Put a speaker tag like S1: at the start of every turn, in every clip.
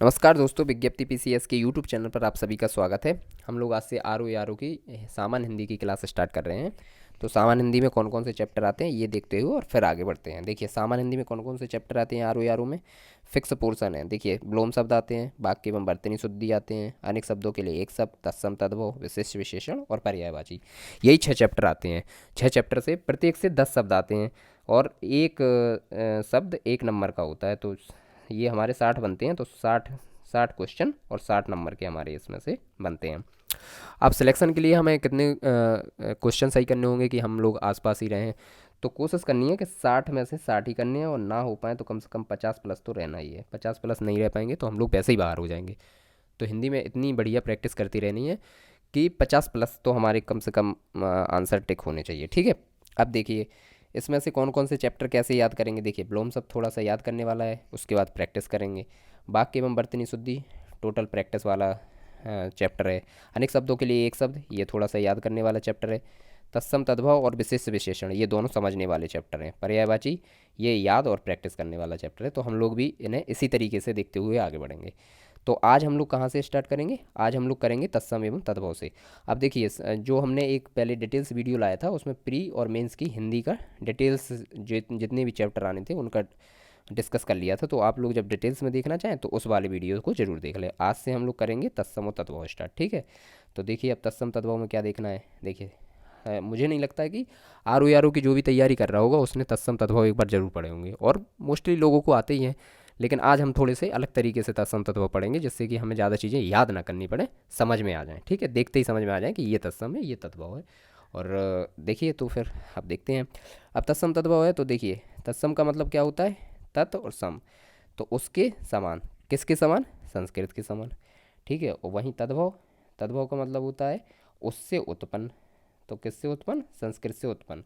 S1: नमस्कार दोस्तों, विज्ञप्ति पीसीएस के यूट्यूब चैनल पर आप सभी का स्वागत है। हम लोग आज से आर ओ की सामान्य हिंदी की क्लास स्टार्ट कर रहे हैं। तो सामान्य हिंदी में कौन कौन से चैप्टर आते हैं ये देखते हुए और फिर आगे बढ़ते हैं। देखिए, सामान्य हिंदी में कौन कौन से चैप्टर आते हैं आर ओ में। फिक्स पोर्शन है। देखिए, विलोम शब्द आते हैं, वाक्य एवं वर्तनी शुद्धि आते हैं, अनेक शब्दों के लिए एक शब्द, तत्सम तद्भव, विशिष्ट विशेषण और पर्यायवाची। यही 6 चैप्टर आते हैं। 6 चैप्टर से प्रत्येक से 10 शब्द आते हैं और एक शब्द 1 नंबर का होता है। तो ये हमारे 60 बनते हैं। तो 60 क्वेश्चन और 60 नंबर के हमारे इसमें से बनते हैं। अब सिलेक्शन के लिए हमें कितने क्वेश्चन सही करने होंगे कि हम लोग आसपास ही रहें। तो कोशिश करनी है कि 60 में से 60 ही करने हैं और ना हो पाए तो कम से कम 50 प्लस तो रहना ही है। 50 प्लस नहीं रह पाएंगे तो हम लोग वैसे ही बाहर हो जाएंगे। तो हिंदी में इतनी बढ़िया प्रैक्टिस करती रहनी है कि 50 प्लस तो हमारे कम से कम आंसर टिक होने चाहिए। ठीक है। अब देखिए, इसमें से कौन कौन से चैप्टर कैसे याद करेंगे। देखिए, ब्लोम सब थोड़ा सा याद करने वाला है, उसके बाद प्रैक्टिस करेंगे। वाक्य एवं वर्तनी शुद्धि टोटल प्रैक्टिस वाला चैप्टर है। अनेक शब्दों के लिए एक शब्द, ये थोड़ा सा याद करने वाला चैप्टर है। तत्सम तद्भव और विशेष विशेषण, ये दोनों समझने वाले चैप्टर हैं। पर्यायवाची, ये याद और प्रैक्टिस करने वाला चैप्टर है। तो हम लोग भी इन्हें इसी तरीके से देखते हुए आगे बढ़ेंगे। तो आज हम लोग कहाँ से स्टार्ट करेंगे। आज हम लोग करेंगे तत्सम एवं तद्भव से। अब देखिए, जो हमने एक पहले डिटेल्स वीडियो लाया था उसमें प्री और मेंस की हिंदी का डिटेल्स जितने भी चैप्टर आने थे उनका डिस्कस कर लिया था। तो आप लोग जब डिटेल्स में देखना चाहें तो उस वाले वीडियो को जरूर देख लें। आज से हम लोग करेंगे तत्सम और तद्भव स्टार्ट। ठीक है। तो देखिए, अब तत्सम तद्भव में क्या देखना है। देखिए, मुझे नहीं लगता है कि आर ओ की जो भी तैयारी कर रहा होगा उसने तत्सम तद्भव एक बार जरूर पढ़े होंगे, और मोस्टली लोगों को आते ही हैं। लेकिन आज हम थोड़े से अलग तरीके से तत्सम तद्भव पढ़ेंगे जिससे कि हमें ज़्यादा चीज़ें याद ना करनी पड़े, समझ में आ जाए। ठीक है, देखते ही समझ में आ जाए कि ये तत्सम है, ये तद्भव है। और देखिए, तो फिर अब देखते हैं। अब तत्सम तद्भव है तो देखिए, तत्सम का मतलब क्या होता है। तत् और सम, तो उसके समान। किसके समान। संस्कृत के समान। ठीक है। और वहीं तद्भव, तद्भव का मतलब होता है उससे उत्पन्न। तो किससे उत्पन्न। संस्कृत से उत्पन्न।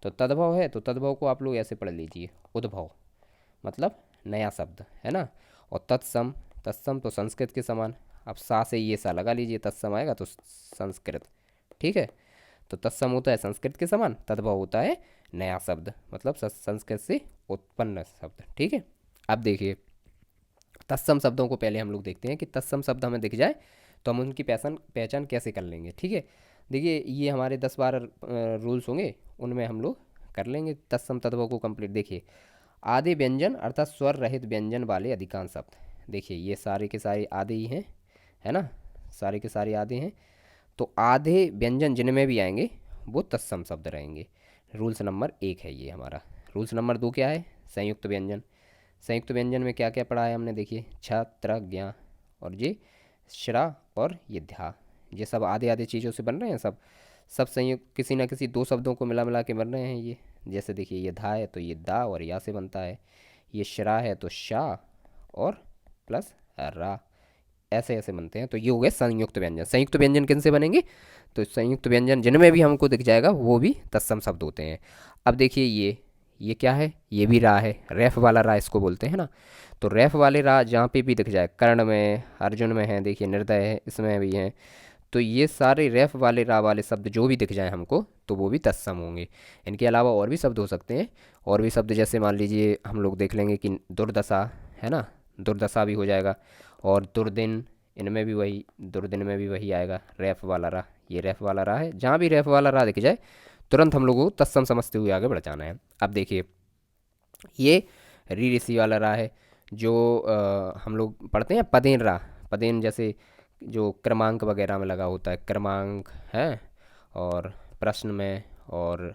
S1: तो तद्भव है तो तद्भव को आप लोग ऐसे पढ़ लीजिए, उद्भव, मतलब नया शब्द है ना। और तत्सम, तत्सम तो संस्कृत के समान। अब सा से ये सा लगा लीजिए, तत्सम आएगा तो संस्कृत। ठीक है। तो तत्सम होता है संस्कृत के समान, तद्भव होता है नया शब्द, मतलब संस्कृत से उत्पन्न शब्द। ठीक है। अब देखिए, तत्सम शब्दों को पहले हम लोग देखते हैं कि तत्सम शब्द हमें दिख जाए तो हम उनकी पहचान पहचान कैसे कर लेंगे। ठीक है। देखिए, ये हमारे 10-12 रूल्स होंगे, उनमें हम लोग कर लेंगे तत्सम तद्भव को कंप्लीट। देखिए, आधे व्यंजन अर्थात स्वर रहित व्यंजन वाले अधिकांश शब्द। देखिए, ये सारे के सारे आधे ही हैं, है ना। सारे के सारे आधे हैं। तो आधे व्यंजन जिनमें भी आएंगे वो तत्सम शब्द रहेंगे। रूल्स नंबर 1 है ये हमारा। रूल्स नंबर 2 क्या है। संयुक्त व्यंजन। संयुक्त व्यंजन में क्या क्या पढ़ा है हमने। देखिए, छ त्र ज्ञ और ये श्रा और ये ध्या, ये सब आधे आधे चीज़ों से बन रहे हैं। सब सब संयुक्त किसी ना किसी 2 शब्दों को मिला मिला के बन रहे हैं ये। जैसे देखिए, ये धा है तो ये दा और या से बनता है। ये श्रा है तो शा और प्लस रा, ऐसे ऐसे बनते हैं। तो ये हो गए संयुक्त व्यंजन। संयुक्त व्यंजन किन से बनेंगे। तो संयुक्त व्यंजन जिनमें भी हमको दिख जाएगा वो भी तत्सम शब्द होते हैं। अब देखिए, ये क्या है। ये भी रा है, रैफ वाला रा इसको बोलते हैं ना। तो रैफ वाले रा जहाँ पे भी दिख जाए, कर्ण में, अर्जुन में है, देखिए निर्दय है, इसमें भी है। तो ये सारे रैफ वाले रा वाले शब्द जो भी दिख जाए हमको तो वो भी तत्सम होंगे। इनके अलावा और भी शब्द हो सकते हैं। और भी शब्द जैसे मान लीजिए हम लोग देख लेंगे कि दुर्दशा है ना, दुर्दशा भी हो जाएगा। और दुर्दिन, इनमें भी वही, दुर्दिन में भी वही आएगा, रैफ वाला रा। ये रैफ वाला रा है, जहाँ भी रैफ वाला रा दिख जाए तुरंत हम लोगों को तत्सम समझते हुए आगे बढ़ जाना है। अब देखिए, ये री ऋषि वाला रा है जो हम लोग पढ़ते हैं पदेन रा। पदेन जैसे जो क्रमांक वगैरह में लगा होता है, क्रमांक है, और प्रश्न में और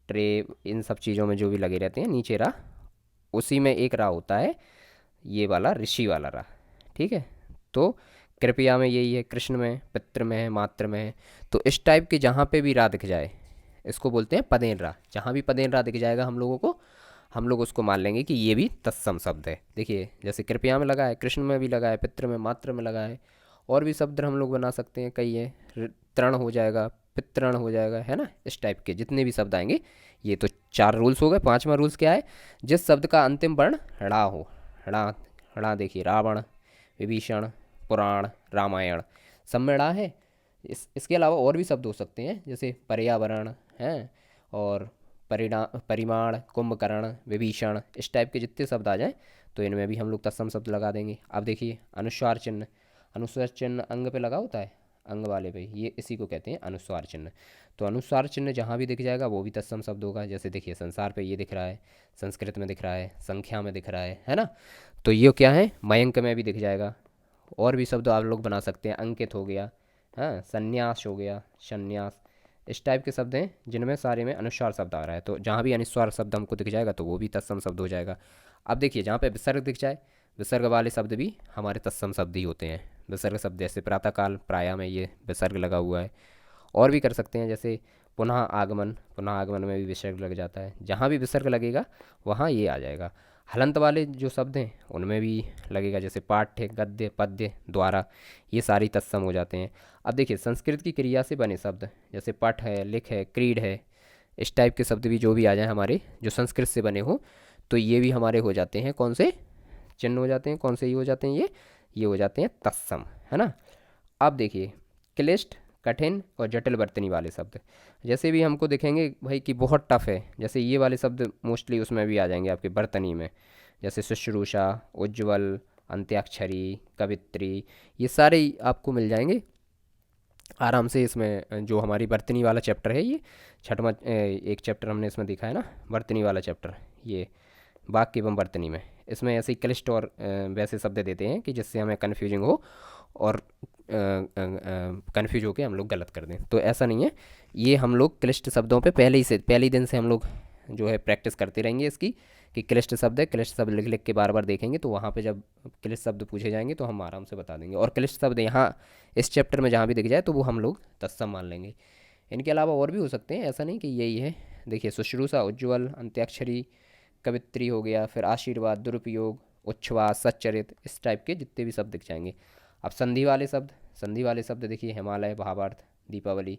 S1: ट्रे, इन सब चीज़ों में जो भी लगे रहते हैं नीचे रा, उसी में एक रा होता है ये वाला ऋषि वाला रा। ठीक है। तो कृपया में यही है, कृष्ण में, पितृ में है, मातृ में है। तो इस टाइप के जहाँ पे भी रा दिख जाए इसको बोलते हैं पदेन रा। जहाँ भी पदेन रा दिख जाएगा हम लोगों को, हम लोग उसको मान लेंगे कि ये भी तत्सम शब्द है। देखिए, जैसे कृपया में लगा है, कृष्ण में भी लगा है, पितृ में, मातृ में लगा है। और भी शब्द हम लोग बना सकते हैं, कई है। तृण हो जाएगा, पितृण हो जाएगा, है ना। इस टाइप के जितने भी शब्द आएंगे। ये तो 4 रूल्स हो गए। 5वां रूल्स क्या है। जिस शब्द का अंतिम वर्ण ड़ा हो। ड़ा, ड़ा देखिए, रावण, विभीषण, पुराण, रामायण, सब में ड़ा है। इसके अलावा और भी शब्द हो सकते हैं जैसे पर्यावरण है, और परिमाण, कुंभकर्ण, विभीषण, इस टाइप के जितने शब्द आ जाएं तो इनमें भी हम लोग तत्सम शब्द लगा देंगे। अब देखिए अनुस्वार चिन्ह, अनुस्वार चिन्ह अंग पे लगा होता है, अंग वाले पे, ये इसी को कहते हैं अनुस्वार चिन्ह। तो अनुस्वार चिन्ह जहाँ भी दिख जाएगा वो भी तत्सम शब्द होगा। जैसे देखिए संसार पे ये दिख रहा है, संस्कृत में दिख रहा है, संख्या में दिख रहा है ना। तो ये क्या है, मयंक में भी दिख जाएगा। और भी शब्द आप लोग बना सकते हैं, अंकित हो गया, हाँ, संन्यास हो गया, संन्यास, इस टाइप के शब्द हैं जिनमें सारे में अनुस्वार शब्द आ रहा है। तो जहाँ भी अनुस्वार शब्द हमको दिख जाएगा तो वो भी तत्सम शब्द हो जाएगा। अब देखिए जहाँ पे विसर्ग दिख जाए, विसर्ग वाले शब्द भी हमारे तत्सम शब्द ही होते हैं। विसर्ग शब्द जैसे प्रातःकाल, प्रायः में ये विसर्ग लगा हुआ है। और भी कर सकते हैं जैसे पुनः आगमन, पुनः आगमन में भी विसर्ग लग जाता है। जहाँ भी विसर्ग लगेगा वहाँ ये आ जाएगा। हलंत वाले जो शब्द हैं उनमें भी लगेगा, जैसे पाठ्य, गद्य, पद्य, द्वारा, ये सारी तत्सम हो जाते हैं। अब देखिए संस्कृत की क्रिया से बने शब्द जैसे पठ है, लिख है, क्रीड है, इस टाइप के शब्द भी जो भी आ जाए हमारे जो संस्कृत से बने हो, तो ये भी हमारे हो जाते हैं कौन से चिन्ह हो जाते हैं, कौन से ये हो जाते हैं, ये हो जाते हैं तत्सम, है ना। अब देखिए क्लिष्ट, कठिन और जटिल वर्तनी वाले शब्द जैसे भी हमको दिखेंगे भाई कि बहुत टफ है, जैसे ये वाले शब्द मोस्टली उसमें भी आ जाएंगे आपके वर्तनी में, जैसे शुश्रूषा, उज्ज्वल, अंत्याक्षरी, कवित्री, ये सारे ही आपको मिल जाएंगे आराम से इसमें। जो हमारी वर्तनी वाला चैप्टर है, ये छठवां एक चैप्टर हमने इसमें देखा है ना, वर्तनी वाला चैप्टर, ये वाक्य एवं वर्तनी में, इसमें ऐसे ही क्लिष्ट और वैसे शब्द देते हैं कि जिससे हमें कन्फ्यूजिंग हो और कन्फ्यूज होकर हम लोग गलत कर दें। तो ऐसा नहीं है, ये हम लोग क्लिष्ट शब्दों पे पहले ही से, पहले ही दिन से हम लोग जो है प्रैक्टिस करते रहेंगे इसकी, कि क्लिष्ट शब्द है, क्लिष्ट शब्द लिख लिख के बार बार देखेंगे, तो वहाँ पे जब क्लिष्ट शब्द पूछे जाएंगे तो हम आराम से बता देंगे। और क्लिष्ट शब्द यहाँ इस चैप्टर में जहाँ भी दिख जाए तो वो हम लोग तत्सम मान लेंगे। इनके अलावा और भी हो सकते हैं, ऐसा नहीं कि यही है। देखिए शुश्रूषा, उज्ज्वल, अंत्याक्षरी, कवित्री हो गया, फिर आशीर्वाद, दुरुपयोग, उच्छ्वास, सच्चरित, इस टाइप के जितने भी शब्द दिख जाएंगे। अब संधि वाले शब्द, संधि वाले शब्द देखिए हिमालय, भावार्थ, दीपावली,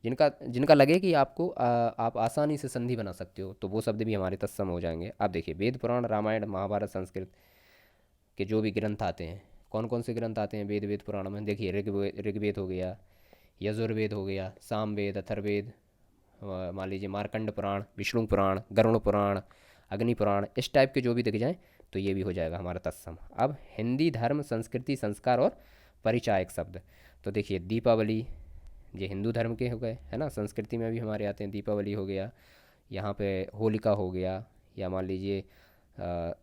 S1: जिनका जिनका लगे कि आपको आप आसानी से संधि बना सकते हो, तो वो शब्द भी हमारे तत्सम हो जाएंगे। अब देखिए वेद, पुराण, रामायण, महाभारत, संस्कृत के जो भी ग्रंथ आते हैं, कौन कौन से ग्रंथ आते हैं वेद पुराण में, देखिए ऋग्वेद हो गया, यजुर्वेद हो गया, सामवेद, अथर्ववेद, मान लीजिए मार्कंड पुराण, विष्णु पुराण, गरुड़ पुराण, अग्नि पुराण, इस टाइप के जो भी दिख जाएँ तो ये भी हो जाएगा हमारा तत्सम। अब हिंदी, धर्म, संस्कृति, संस्कार और परिचायक शब्द, तो देखिए दीपावली, ये हिंदू धर्म के हो गए, है ना। संस्कृति में भी हमारे आते हैं, दीपावली हो गया, यहाँ पे होलिका हो गया, या मान लीजिए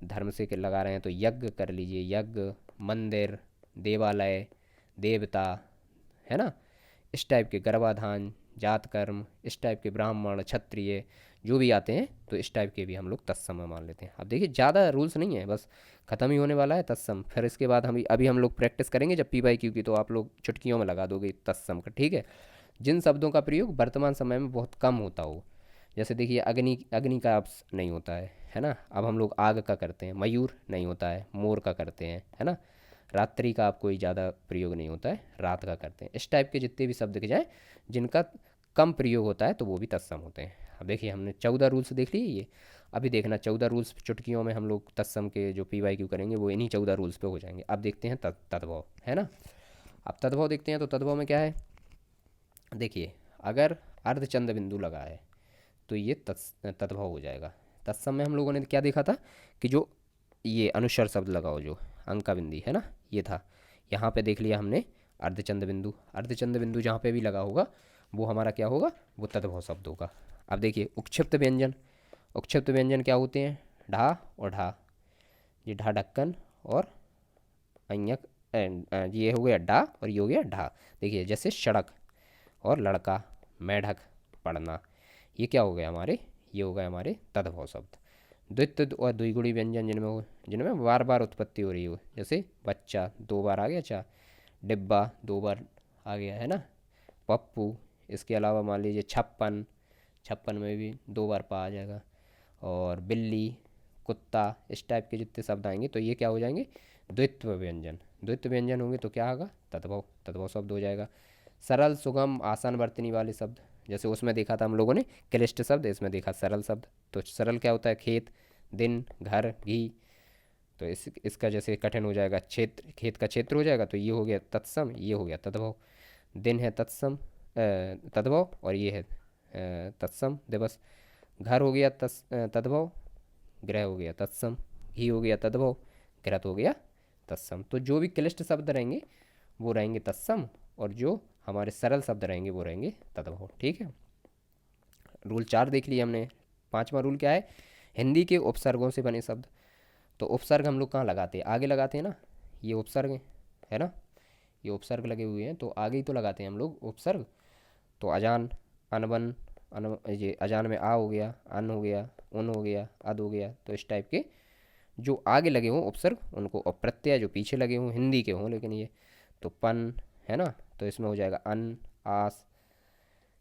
S1: धर्म से लगा रहे हैं तो यज्ञ कर लीजिए, यज्ञ, मंदिर, देवालय, देवता, है ना, इस टाइप के गर्भाधान, जात कर्म, इस टाइप के ब्राह्मण, क्षत्रिय जो भी आते हैं तो इस टाइप के भी हम लोग तत्सम में मान लेते हैं। अब देखिए ज़्यादा रूल्स नहीं है, बस ख़त्म ही होने वाला है तत्सम। फिर इसके बाद हम अभी हम लोग प्रैक्टिस करेंगे जब पी/क्यू की, तो आप लोग चुटकियों में लगा दोगे तत्सम का, ठीक है। जिन शब्दों का प्रयोग वर्तमान समय में बहुत कम होता हो, जैसे देखिए अग्नि, अग्नि का आप नहीं होता है ना। अब हम लोग आग का करते हैं, मयूर नहीं होता है, मोर का करते हैं, है ना। रात्रि का आप कोई ज़्यादा प्रयोग नहीं होता है, रात का करते हैं। इस टाइप के जितने भी शब्द दिख जाए जिनका कम प्रयोग होता है तो वो भी तत्सम होते हैं। अब देखिए हमने 14 रूल्स देख लिए, ये अभी देखना 14 रूल्स चुटकियों में हम लोग तत्सम के जो पी/क्यू करेंगे वो इन्हीं 14 रूल्स पे हो जाएंगे। अब देखते हैं तद्भव, है ना। अब तद्भव देखते हैं, तो तद्भव में क्या है, देखिए अगर अर्धचंद बिंदु लगा है तो ये तद्भव हो जाएगा। तत्सम में हम लोगों ने क्या देखा था कि जो ये अनुस्वर शब्द लगाओ, जो अंका बिंदी है ना, ये था। यहाँ पे देख लिया हमने अर्धचंद बिंदु, अर्धचंद बिंदु जहाँ पे भी लगा होगा वो हमारा क्या होगा, वो तद्भव शब्द होगा। अब देखिए उक्षिप्त व्यंजन, उक्षिप्त व्यंजन क्या होते हैं, ढा और ढा, ये ढा ढक्कन और अय्यक, ये हो गया डा और ये हो गया ढा। देखिए जैसे सड़क और लड़का, मेढक, पढ़ना, ये क्या हो गया हमारे, ये हो गए हमारे तद्भव शब्द। द्वित्व और द्विगुणी व्यंजन जिनमें बार बार उत्पत्ति हो रही हो, जैसे बच्चा 2 बार आ गया, चा, डिब्बा 2 बार आ गया, है ना, पप्पू। इसके अलावा मान लीजिए छप्पन, छप्पन में भी 2 बार पा आ जाएगा, और बिल्ली, कुत्ता, इस टाइप के जितने शब्द आएंगे तो ये क्या हो जाएंगे, द्वित्व व्यंजन। द्वित्व व्यंजन होंगे तो क्या होगा, तद्भव, तद्भव शब्द हो जाएगा। सरल, सुगम, आसान वर्तनी वाले शब्द, जैसे उसमें देखा था हम लोगों ने क्लिष्ट शब्द, इसमें देखा सरल शब्द। तो सरल क्या होता है, खेत, दिन, घर, घी। तो इसका जैसे कठिन हो जाएगा, क्षेत्र, खेत का क्षेत्र हो जाएगा, तो ये हो गया तत्सम, ये हो गया तद्भव। दिन है तत्सम, तद्भव, और ये है तत्सम दिवस। घर हो गया तद्भव, ग्रह हो गया तत्सम, घी हो गया तद्भव, घृत हो गया तत्सम। तो जो भी क्लिष्ट शब्द रहेंगे वो रहेंगे तत्सम, और जो हमारे सरल शब्द रहेंगे वो रहेंगे तद्भव। ठीक है, रूल 4 देख लिया हमने। 5वां रूल क्या है, हिंदी के उपसर्गों से बने शब्द। तो उपसर्ग हम लोग कहाँ लगाते हैं, आगे लगाते हैं ना, ये उपसर्ग है ना, ये उपसर्ग लगे हुए हैं तो आगे ही तो लगाते हैं हम लोग उपसर्ग। तो अजान, अनबन, ये अजान में आ हो गया, अन हो गया, उन हो गया, अद हो गया। तो इस टाइप के जो आगे लगे हों उपसर्ग उनको, और प्रत्यय जो पीछे लगे हों हिंदी के हों लेकिन ये, तो पन है ना, तो इसमें हो जाएगा अन, आस,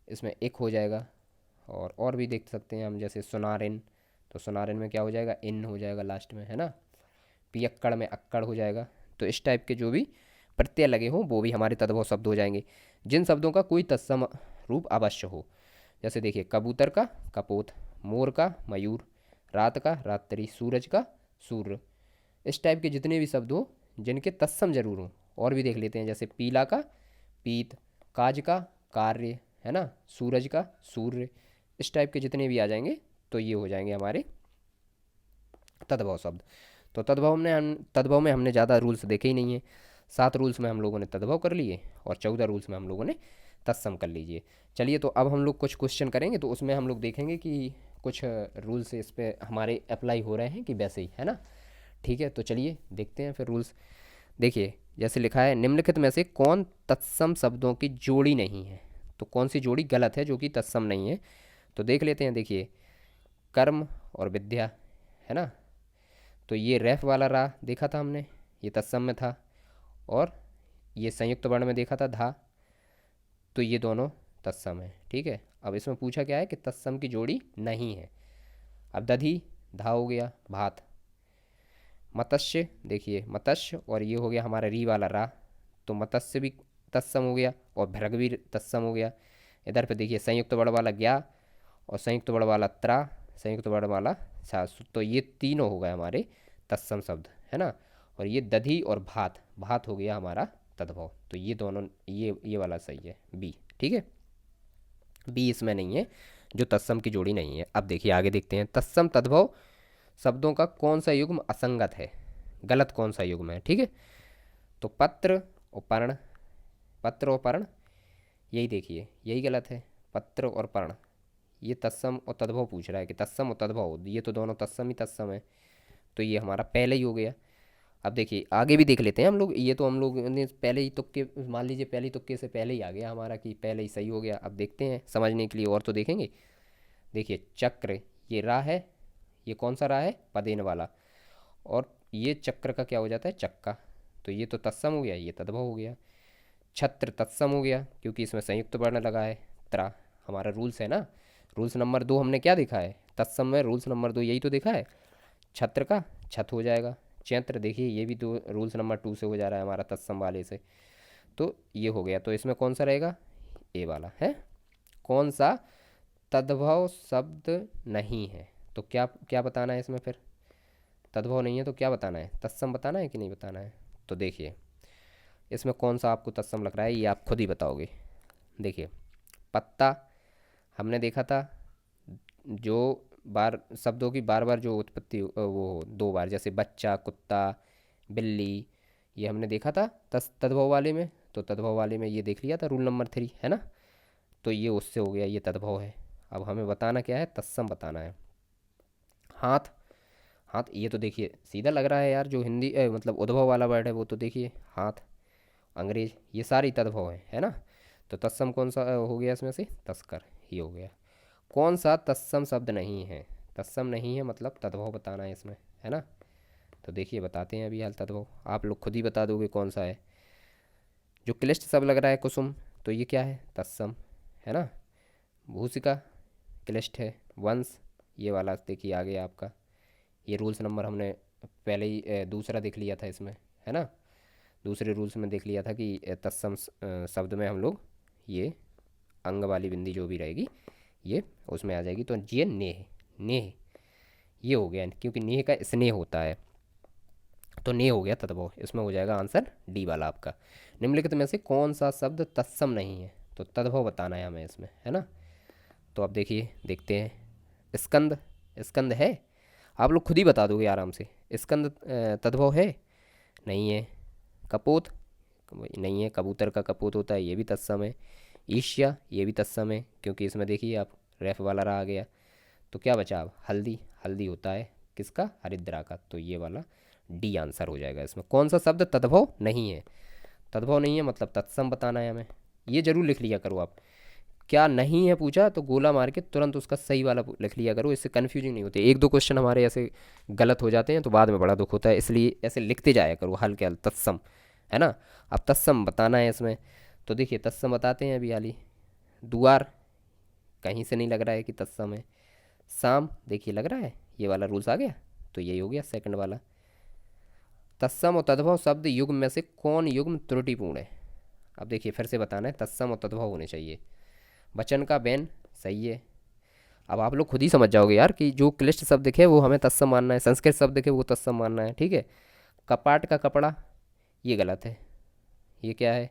S1: इसमें एक हो जाएगा। और भी देख सकते हैं हम, जैसे सुनारिन, तो सुनारिन में क्या हो जाएगा, इन हो जाएगा लास्ट में, है ना। पियक्कड़ में अक्कड़ हो जाएगा। तो इस टाइप के जो भी प्रत्यय लगे हों वो भी हमारे तद्भव शब्द हो जाएंगे, जिन शब्दों का कोई तत्सम रूप अवश्य हो। जैसे देखिए, कबूतर का कपोत, मोर का मयूर, रात का रात्रि, सूरज का सूर्य। इस टाइप के जितने भी शब्द हो जिनके तत्सम जरूर हो। और भी देख लेते हैं, जैसे पीला का पीत, काज का कार्य, है ना, सूरज का सूर्य। इस टाइप के जितने भी आ जाएंगे तो ये हो जाएंगे हमारे तद्भव शब्द। तो तद्भव में हमने ज़्यादा रूल्स देखे ही नहीं है। 7 रूल्स में हम लोगों ने तद्भव कर लिए और 14 रूल्स में हम लोगों ने तत्सम कर लीजिए। चलिए, तो अब हम लोग कुछ क्वेश्चन करेंगे तो उसमें हम लोग देखेंगे कि कुछ रूल्स इस पे हमारे अप्लाई हो रहे हैं कि वैसे ही, है ना। ठीक है, तो चलिए देखते हैं फिर रूल्स। देखिए, जैसे लिखा है, निम्नलिखित में से कौन तत्सम शब्दों की जोड़ी नहीं है। तो कौन सी जोड़ी गलत है जो कि तत्सम नहीं है, तो देख लेते हैं। देखिए, कर्म और विद्या, है ना, तो ये रेफ वाला रा देखा था हमने, ये तत्सम में था। और ये संयुक्त वर्ण में देखा था धा, तो ये दोनों तत्सम है। ठीक है, अब इसमें पूछा क्या है कि तत्सम की जोड़ी नहीं है। अब दधी धा हो गया भात। मत्स्य, देखिए मत्स्य, और ये हो गया हमारा री वाला रा, तो मत्स्य भी तत्सम हो गया और भृग भी तत्सम हो गया। इधर पे देखिए, संयुक्त वर्ण वाला ज्ञा और संयुक्त वर्ण वाला त्रा, संयुक्त वर्ण वाला छास, तो ये तीनों हो गए हमारे तत्सम शब्द, है ना। और ये दधी और भात, भात हो गया हमारा तद्भव। तो ये दोनों, ये वाला सही है, बी। ठीक है, बी इसमें नहीं है, जो तत्सम की जोड़ी नहीं है। अब देखिए आगे देखते हैं, तत्सम तद्भव शब्दों का कौन सा युग्म असंगत है, गलत कौन सा युग्म है। ठीक है, तो पत्र और पर्ण, पत्र और पर्ण, यही देखिए यही गलत है। पत्र और पर्ण ये तत्सम और तद्भव पूछ रहा है कि तत्सम और तद्भव, ये तो दोनों तत्सम ही तत्सम है, तो ये हमारा पहले ही हो गया। अब देखिए आगे भी देख लेते हैं हम लोग, ये तो हम लोग ने पहले ही तुक्के, मान लीजिए पहले ही तुक्के से पहले ही आ गया हमारा कि पहले ही सही हो गया। अब देखते हैं समझने के लिए और तो देखेंगे। देखिए, चक्र, ये रा है, ये कौन सा रा है, पदेन वाला, और ये चक्र का क्या हो जाता है, चक्का, तो ये तो तत्सम हो गया, ये तद्भव हो गया। छत्र तत्सम हो गया क्योंकि इसमें संयुक्त वर्ण लगा है। त्रा, हमारा रूल्स है ना, रूल्स नंबर 2 हमने क्या देखा है तत्सम में, रूल्स नंबर 2 यही तो देखा है, छत्र का छत हो जाएगा। चैत्र, देखिए ये भी दो रूल्स नंबर 2 से हो जा रहा है हमारा तत्सम वाले से, तो ये हो गया। तो इसमें कौन सा रहेगा, ए वाला है। कौन सा तद्भव शब्द नहीं है, तो क्या क्या बताना है इसमें फिर, तद्भव नहीं है तो क्या बताना है, तत्सम बताना है कि नहीं बताना है। तो देखिए, इसमें कौन सा आपको तत्सम लग रहा है ये आप खुद ही बताओगे। देखिए, पत्ता हमने देखा था, जो बार शब्दों की बार बार जो उत्पत्ति वो 2 बार, जैसे बच्चा, कुत्ता, बिल्ली, ये हमने देखा था तद्भव वाले में। तो तद्भव वाले में ये देख लिया था रूल नंबर 3, है ना, तो ये उससे हो गया, ये तद्भव है। अब हमें बताना क्या है, तत्सम बताना है। हाथ, हाथ ये तो देखिए सीधा लग रहा है यार, जो हिंदी मतलब उद्भव वाला वर्ड है वो तो देखिए हाथ, अंग्रेज, ये सारी तद्भव है ना। तो तत्सम कौन सा हो गया इसमें से, तस्कर, ये हो गया। कौन सा तत्सम शब्द नहीं है, तत्सम नहीं है मतलब तद्भव बताना है इसमें, है ना। तो देखिए बताते हैं अभी हाल तद्भव, आप लोग खुद ही बता दोगे कौन सा है। जो क्लिष्ट शब्द लग रहा है कुसुम, तो ये क्या है, तत्सम, है ना। भूसिका क्लिष्ट है। वंश, ये वाला देखिए आ गया आपका, ये रूल्स नंबर हमने पहले ही दूसरा देख लिया था इसमें, है ना। दूसरे रूल्स में देख लिया था कि तत्सम शब्द में हम लोग ये अंग वाली बिंदी जो भी रहेगी ये उसमें आ जाएगी। तो ये नेह, नेह ये हो गया, क्योंकि नेह का स्नेह होता है, तो नेह हो गया तद्भव। इसमें हो जाएगा आंसर डी वाला आपका। निम्नलिखित में से कौन सा शब्द तत्सम नहीं है, तो तद्भव बताना है हमें इसमें, है ना। तो अब देखिए देखते हैं, स्कंद, स्कंद है। आप लोग खुद ही बता दोगे आराम से। स्कंद तद्भव है, नहीं है। कपोत नहीं है, कबूतर का कपोत होता है, ये भी तत्सम है। ईर्ष्या, ये भी तत्सम है, क्योंकि इसमें देखिए आप रेफ वाला रहा आ गया। तो क्या बचा अब, हल्दी, हल्दी होता है किसका, हरिद्रा का। तो ये वाला डी आंसर हो जाएगा इसमें। कौन सा शब्द तद्भव नहीं है, तद्भव नहीं है मतलब तत्सम बताना है हमें। ये जरूर लिख लिया करो आप। क्या नहीं है पूछा तो गोला मार के तुरंत उसका सही वाला लिख लिया करो, इससे कन्फ्यूजिंग नहीं होती। एक दो क्वेश्चन हमारे ऐसे गलत हो जाते हैं तो बाद में बड़ा दुख होता है, इसलिए ऐसे लिखते जाया करो हल्के हल तत्सम, है ना। अब तत्सम बताना है इसमें। तो देखिए तत्सम बताते हैं अभी हाली। दुआर, कहीं से नहीं लग रहा है कि तत्सम है। शाम, देखिए लग रहा है, ये वाला रूल्स आ गया। तो यही हो गया सेकंड वाला। तत्सम और तद्भव शब्द युग्म में से कौन युग्म त्रुटिपूर्ण है। अब देखिए फिर से बताना है, तत्सम और तद्भव होने चाहिए। वचन का बैन, सही है। अब आप लोग खुद ही समझ जाओगे यार कि जो क्लिष्ट शब्द दिखे वो हमें तत्सम मानना है, संस्कृत शब्द दिखे वो तत्सम मानना है, ठीक है। कपाट का कपड़ा, ये गलत है। ये क्या है,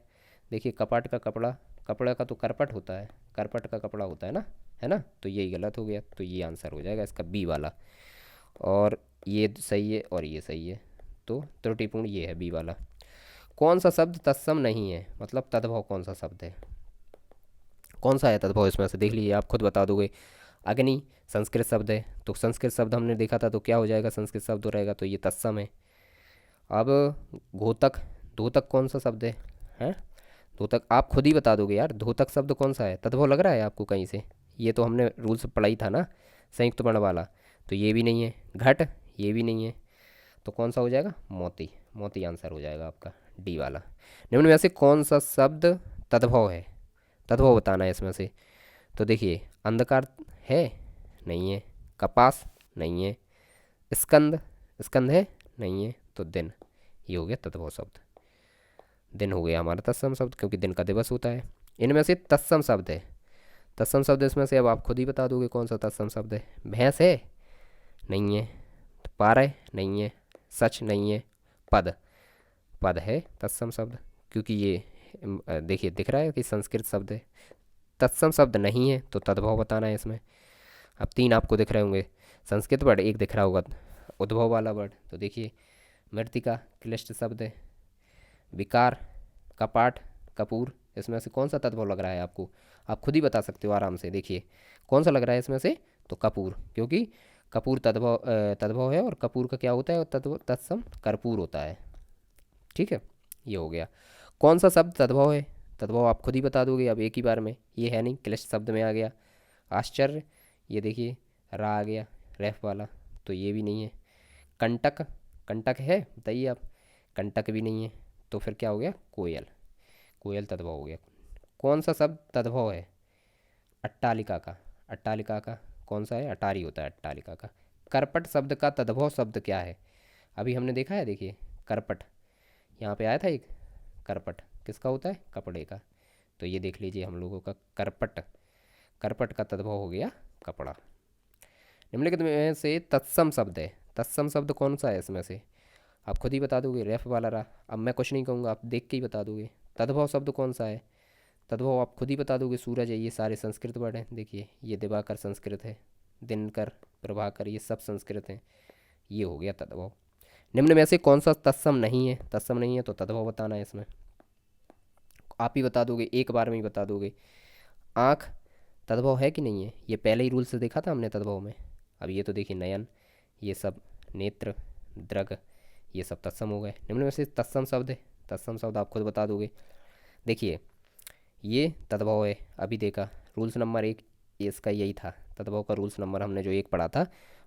S1: देखिए कपाट का कपड़ा, कपड़ा का तो करपट होता है, करपट का कपड़ा होता है ना। तो यही गलत हो गया, तो ये आंसर हो जाएगा इसका बी वाला। और ये सही है और ये सही है, तो त्रुटिपूर्ण ये है बी वाला। कौन सा शब्द तत्सम नहीं है, मतलब तद्भव कौन सा शब्द है, कौन सा है तद्भव इसमें से, देख लीजिए आप खुद बता दोगे। अग्नि संस्कृत शब्द है, तो संस्कृत शब्द हमने देखा था, तो क्या हो जाएगा, संस्कृत शब्द हो रहेगा, तो ये तत्सम है। अब घोतक, धोतक कौन सा शब्द है। धोतक आप खुद ही बता दोगे यार, धोतक शब्द कौन सा है, तद्भव लग रहा है आपको कहीं से। ये तो हमने रूल्स पढ़ा ही था ना, संयुक्त वर्ण वाला। तो ये भी नहीं है। घट, ये भी नहीं है। तो कौन सा हो जाएगा, मोती, मोती आंसर हो जाएगा आपका डी वाला। निम्न में से कौन सा शब्द तद्भव है, तद्भव बताना है इसमें से। तो देखिए अंधकार है, नहीं है। कपास, नहीं है। स्कंद, स्कंद है, नहीं है। तो दिन, ये हो गया तद्भव शब्द। दिन हो गया हमारा तत्सम शब्द, क्योंकि दिन का दिवस होता है। इनमें से तत्सम शब्द है, तत्सम शब्द इसमें से अब आप खुद ही बता दोगे कौन सा तत्सम शब्द है। भैंस है, नहीं है। पारय, नहीं है। सच, नहीं है। पद, पद है तत्सम शब्द, क्योंकि ये देखिए दिख रहा है कि संस्कृत शब्द है। तत्सम शब्द नहीं है तो तद्भव बताना है इसमें। अब तीन आपको दिख रहे होंगे संस्कृत वर्ड, एक दिख रहा होगा उद्भव वाला वर्ड। तो देखिए मृतिका क्लिष्ट शब्द है। विकार, कपाट, कपूर, इसमें से कौन सा तद्भव लग रहा है आपको, आप खुद ही बता सकते हो आराम से। देखिए कौन सा लग रहा है इसमें से, तो कपूर, क्योंकि कपूर तद्भव तद्भव है, और कपूर का क्या होता है, तद्भव तत्सम कर्पूर होता है, ठीक है। ये हो गया। कौन सा शब्द तद्भव है, तद्भव आप खुद ही बता दोगे अब एक ही बार में, ये है नहीं, क्लिष्ट शब्द में आ गया। आश्चर्य, ये देखिए रा आ गया रेफ वाला, तो ये भी नहीं है। कंटक, कंटक है बताइए आप, कंटक भी नहीं है। तो फिर क्या हो गया, कोयल, कोयल तद्भव हो गया। कौन सा शब्द तद्भव है, अट्टालिका का, अट्टालिका का कौन सा है, अटारी होता है अट्टालिका का। करपट शब्द का तद्भव शब्द क्या है, अभी हमने देखा है, देखिए करपट यहाँ पे आया था एक, करपट किसका होता है, कपड़े का। तो ये देख लीजिए हम लोगों का करपट, करपट का तद्भव हो गया कपड़ा। निम्नलिखित में से तत्सम शब्द है, तत्सम शब्द कौन सा है इसमें से, आप खुद ही बता दोगे, रेफ वाला रहा। अब मैं कुछ नहीं कहूँगा, आप देख के ही बता दोगे। तद्भव शब्द कौन सा है, तद्भव आप खुद ही बता दोगे। सूरज है, ये सारे संस्कृत वर्ड हैं, देखिए ये दिवाकर संस्कृत है, दिनकर, प्रभाकर, ये सब संस्कृत हैं। ये हो गया तद्भव। निम्न में से कौन सा तत्सम नहीं है, तत्सम नहीं है तो तद्भव बताना है इसमें। आप ही बता दोगे, एक बार में ही बता दोगे। आँख तद्भव है कि नहीं है, ये पहले ही रूल से देखा था हमने तद्भव में। अब ये तो देखिए नयन, ये सब नेत्र, दृग, ये सब तत्सम हो गए। निम्न में से तत्सम शब्द है, तत्सम शब्द आप खुद बता दोगे। देखिए ये तद्भव है, अभी देखा रूल्स नंबर एक, इसका यही था तद्भव का रूल्स नंबर, हमने जो एक पढ़ा था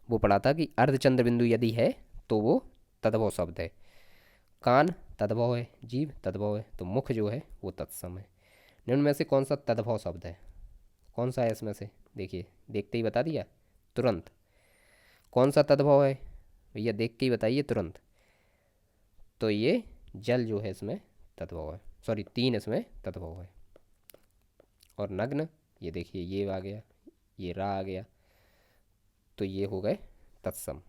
S1: वो पढ़ा था कि अर्धचंद्र बिंदु यदि है तो वो तद्भव शब्द है। कान तद्भव है, जीभ तद्भव है, तो मुख जो है वो तत्सम है। निम्न में से कौन सा तद्भव शब्द है, कौन सा है इसमें से, देखिए देखते ही बता दिया तुरंत। कौन सा तद्भव है भैया, देख के ही बताइए तुरंत। तो ये जल जो है इसमें तद्भव है, सॉरी तीन इसमें तद्भव है। और नग्न, ये देखिए ये आ गया, ये रा आ गया, तो ये हो गए तत्सम,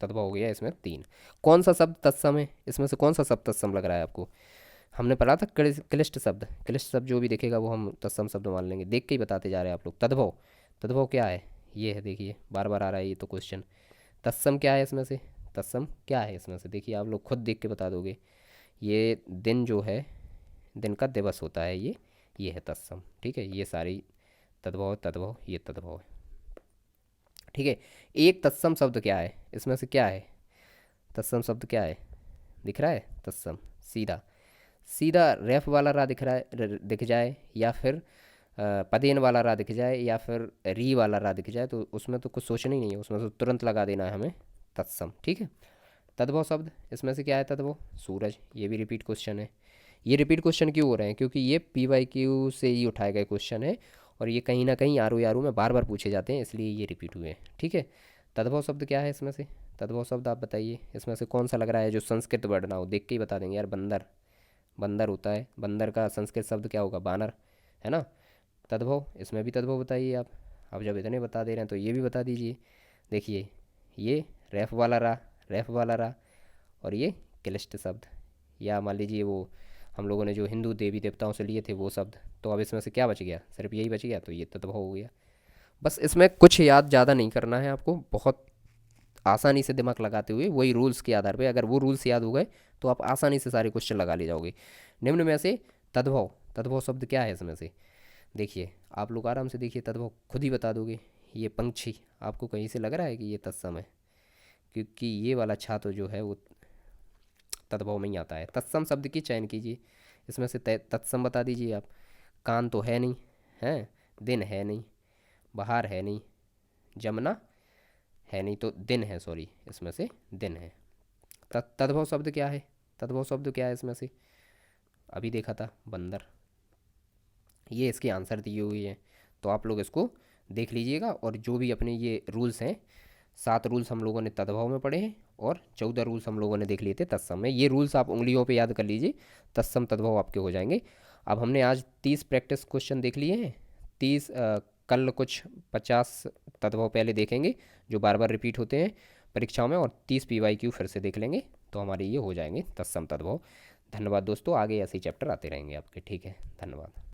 S1: तद्भव हो गया इसमें तीन। कौन सा शब्द तत्सम है, इसमें से कौन सा शब्द तत्सम लग रहा है आपको, हमने पढ़ा था क्लिष्ट शब्द, क्लिष्ट शब्द जो भी दिखेगा वो हम तत्सम शब्द मान लेंगे, देख के ही बताते जा रहे हैं आप लोग। तद्भव, तद्भव क्या है, ये है देखिए बार बार आ रहा है ये तो क्वेश्चन। तत्सम क्या है इसमें से? तत्सम क्या है इसमें से? देखिए आप लोग खुद देख के बता दोगे। ये दिन जो है, दिन का दिवस होता है ये है तत्सम। ठीक है, ये सारी तद्भव तद्भव, ये तद्भव है। ठीक है, एक तत्सम शब्द क्या है इसमें से? क्या है तत्सम शब्द? क्या है दिख रहा है? तत्सम सीधा सीधा रेफ वाला रा दिख रहा है, दिख जाए, या फिर पदेन वाला रा दिख जाए, या फिर री वाला रा दिख जाए, तो उसमें तो कुछ सोचना ही नहीं है, उसमें तो तुरंत लगा देना है हमें तत्सम। ठीक है, तद्भव शब्द इसमें से क्या है? तद्भव सूरज। ये भी रिपीट क्वेश्चन है। ये रिपीट क्वेश्चन क्यों हो रहे हैं? क्योंकि ये PYQ से ही उठाए गए क्वेश्चन है, और ये कहीं ना कहीं आर में बार बार पूछे जाते हैं, इसलिए ये रिपीट हुए हैं। ठीक है, तद्भव शब्द क्या है इसमें से? तद्भव शब्द आप बताइए, इसमें से कौन सा लग रहा है जो संस्कृत वर्ड ना हो? देख के ही बता देंगे यार। बंदर, बंदर होता है, बंदर का संस्कृत शब्द क्या होगा? बानर, है ना? तद्भव, इसमें भी तद्भव बताइए आप। अब जब इतने बता दे रहे हैं तो ये भी बता दीजिए। देखिए, ये रेफ वाला रा, रेफ वाला रा, और ये क्लिष्ट शब्द, या मान लीजिए वो हम लोगों ने जो हिंदू देवी देवताओं से लिए थे वो शब्द। तो अब इसमें से क्या बच गया? सिर्फ यही बच गया, तो ये तद्भव हो गया। बस इसमें कुछ याद ज़्यादा नहीं करना है आपको, बहुत आसानी से दिमाग लगाते हुए वही रूल्स के आधार पे, अगर वो रूल्स याद हो गए तो आप आसानी से सारे क्वेश्चन लगा ले जाओगे। निम्न में से तद्भव, तद्भव शब्द क्या है इसमें से? देखिए आप लोग आराम से देखिए, तद्भव खुद ही बता दोगे। ये पंछी, आपको कहीं से लग रहा है कि ये तत्सम है? क्योंकि ये वाला छात्र जो है वो तद्भव में ही आता है। तत्सम शब्द की चयन कीजिए, इसमें से तत्सम बता दीजिए आप। कान तो है नहीं, है, दिन है नहीं, बहार है नहीं, जमुना है नहीं, तो दिन है, सॉरी, इसमें से दिन है। तद्भव शब्द क्या है? तद्भव शब्द क्या है इसमें से? अभी देखा था, बंदर। ये इसके आंसर दिए हुए हैं, तो आप लोग इसको देख लीजिएगा। और जो भी अपने ये रूल्स हैं, 7 रूल्स हम लोगों ने तद्भव में पढ़े हैं, और 14 रूल्स हम लोगों ने देख लिए थे तत्सम में। ये रूल्स आप उंगलियों पे याद कर लीजिए, तत्सम तद्भव आपके हो जाएंगे। अब हमने आज 30 प्रैक्टिस क्वेश्चन देख लिए हैं। 30 कल कुछ 50 तद्भव पहले देखेंगे जो बार बार रिपीट होते हैं परीक्षाओं में, और 30 PYQ फिर से देख लेंगे, तो हमारे ये हो जाएंगे तत्सम तद्भव। धन्यवाद दोस्तों, आगे ऐसे ही चैप्टर आते रहेंगे आपके। ठीक है, धन्यवाद।